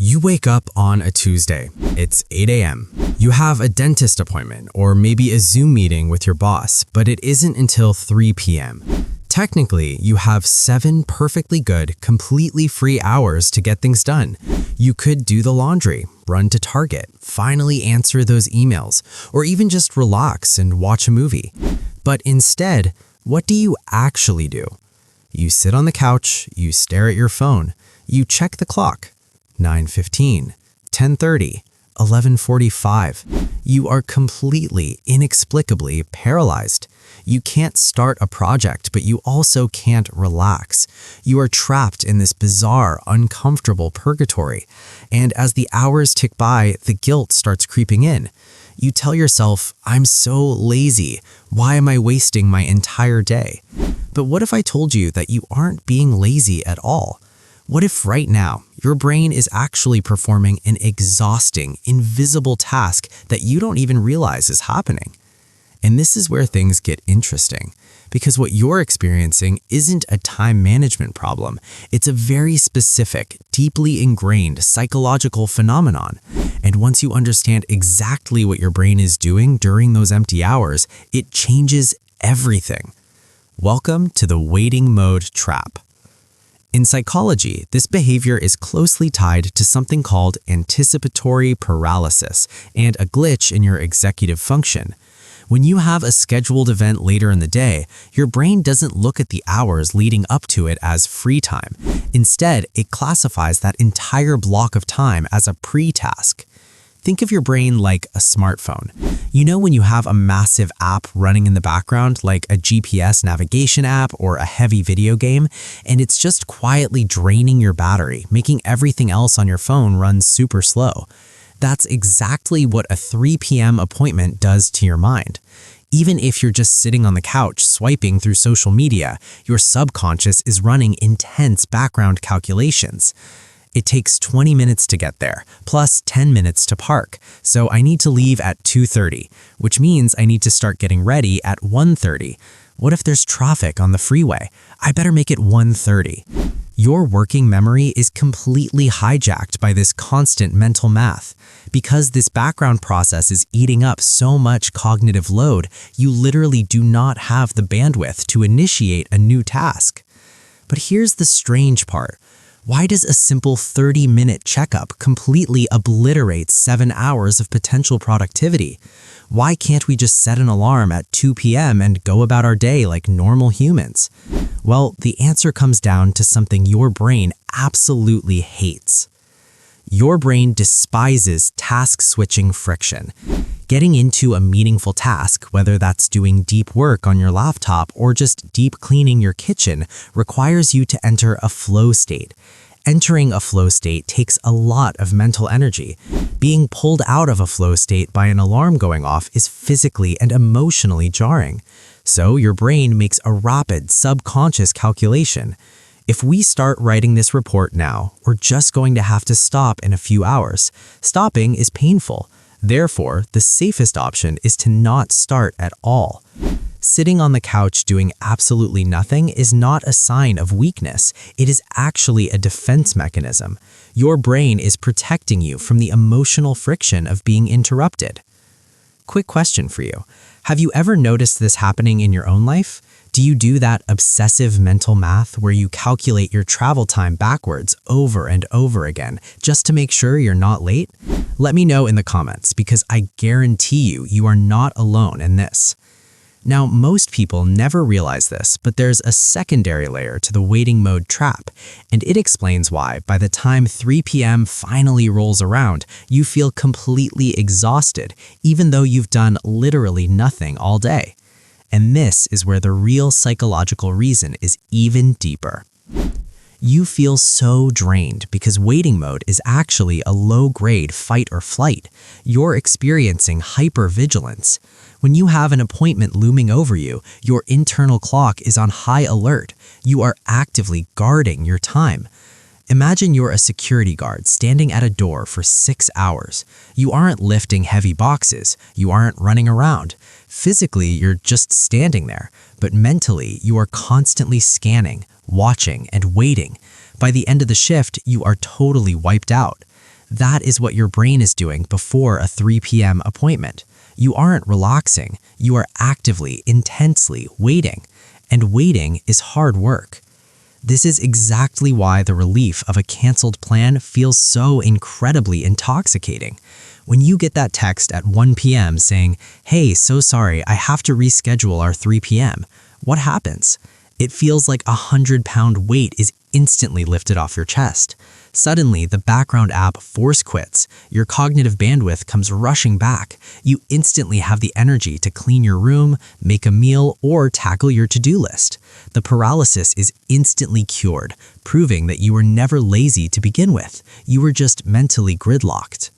You wake up on a Tuesday. It's 8 a.m. You have a dentist appointment or maybe a Zoom meeting with your boss, but it isn't until 3 p.m. Technically, you have 7 perfectly good, completely free hours to get things done. You could do the laundry, run to Target, finally answer those emails, or even just relax and watch a movie. But instead, what do you actually do? You sit on the couch, you stare at your phone, you check the clock. 9:15, 10:30, 11:45. You are completely, inexplicably paralyzed. You can't start a project, but you also can't relax. You are trapped in this bizarre, uncomfortable purgatory. And as the hours tick by, the guilt starts creeping in. You tell yourself, I'm so lazy. Why am I wasting my entire day? But what if I told you that you aren't being lazy at all? What if right now, your brain is actually performing an exhausting, invisible task that you don't even realize is happening? And this is where things get interesting, because what you're experiencing isn't a time management problem. It's a very specific, deeply ingrained psychological phenomenon. And once you understand exactly what your brain is doing during those empty hours, it changes everything. Welcome to the waiting mode trap. In psychology, this behavior is closely tied to something called anticipatory paralysis and a glitch in your executive function. When you have a scheduled event later in the day, your brain doesn't look at the hours leading up to it as free time. Instead, it classifies that entire block of time as a pre-task. Think of your brain like a smartphone. You know when you have a massive app running in the background, like a GPS navigation app or a heavy video game, and it's just quietly draining your battery, making everything else on your phone run super slow. That's exactly what a 3 p.m. appointment does to your mind. Even if you're just sitting on the couch swiping through social media, your subconscious is running intense background calculations. It takes 20 minutes to get there, plus 10 minutes to park. So I need to leave at 2:30, which means I need to start getting ready at 1:30. What if there's traffic on the freeway? I better make it 1:30. Your working memory is completely hijacked by this constant mental math. Because this background process is eating up so much cognitive load, you literally do not have the bandwidth to initiate a new task. But here's the strange part. Why does a simple 30-minute checkup completely obliterate 7 hours of potential productivity? Why can't we just set an alarm at 2 p.m. and go about our day like normal humans? Well, the answer comes down to something your brain absolutely hates. Your brain despises task-switching friction. Getting into a meaningful task, whether that's doing deep work on your laptop or just deep cleaning your kitchen, requires you to enter a flow state. Entering a flow state takes a lot of mental energy. Being pulled out of a flow state by an alarm going off is physically and emotionally jarring. So your brain makes a rapid, subconscious calculation. If we start writing this report now, we're just going to have to stop in a few hours. Stopping is painful. Therefore, the safest option is to not start at all. Sitting on the couch doing absolutely nothing is not a sign of weakness. It is actually a defense mechanism. Your brain is protecting you from the emotional friction of being interrupted. Quick question for you. Have you ever noticed this happening in your own life? Do you do that obsessive mental math where you calculate your travel time backwards over and over again just to make sure you're not late? Let me know in the comments because I guarantee you are not alone in this. Now, most people never realize this, but there's a secondary layer to the waiting mode trap, and it explains why by the time 3 p.m. finally rolls around, you feel completely exhausted, even though you've done literally nothing all day. And this is where the real psychological reason is even deeper. You feel so drained because waiting mode is actually a low-grade fight or flight. You're experiencing hypervigilance. When you have an appointment looming over you, your internal clock is on high alert. You are actively guarding your time. Imagine you're a security guard standing at a door for 6 hours. You aren't lifting heavy boxes. You aren't running around. Physically, you're just standing there, but mentally, you are constantly scanning, watching, and waiting. By the end of the shift, you are totally wiped out. That is what your brain is doing before a 3 p.m. appointment. You aren't relaxing, you are actively, intensely waiting. And waiting is hard work. This is exactly why the relief of a canceled plan feels so incredibly intoxicating. When you get that text at 1 p.m. saying, "Hey, so sorry, I have to reschedule our 3 p.m." What happens? It feels like a 100-pound weight is instantly lifted off your chest. Suddenly, the background app force quits. Your cognitive bandwidth comes rushing back. You instantly have the energy to clean your room, make a meal, or tackle your to-do list. The paralysis is instantly cured, proving that you were never lazy to begin with. You were just mentally gridlocked.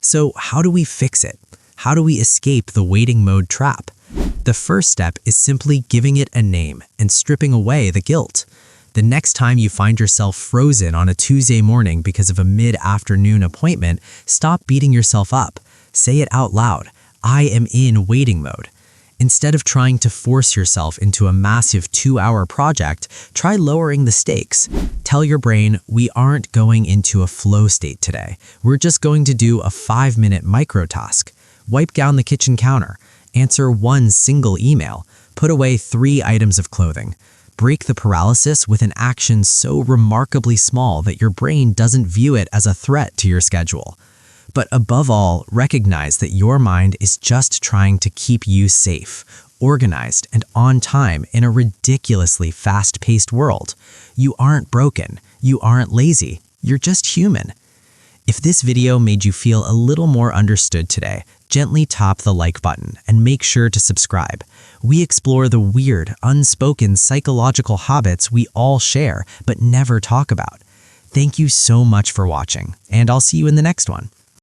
So how do we fix it? How do we escape the waiting mode trap? The first step is simply giving it a name and stripping away the guilt. The next time you find yourself frozen on a Tuesday morning because of a mid-afternoon appointment, stop beating yourself up. Say it out loud. I am in waiting mode. Instead of trying to force yourself into a massive 2-hour project, try lowering the stakes. Tell your brain, we aren't going into a flow state today. We're just going to do a 5-minute micro task. Wipe down the kitchen counter. Answer one single email. Put away 3 items of clothing. Break the paralysis with an action so remarkably small that your brain doesn't view it as a threat to your schedule. But above all, recognize that your mind is just trying to keep you safe, organized, and on time in a ridiculously fast-paced world. You aren't broken. You aren't lazy. You're just human. If this video made you feel a little more understood today, gently tap the like button and make sure to subscribe. We explore the weird, unspoken psychological habits we all share but never talk about. Thank you so much for watching, and I'll see you in the next one.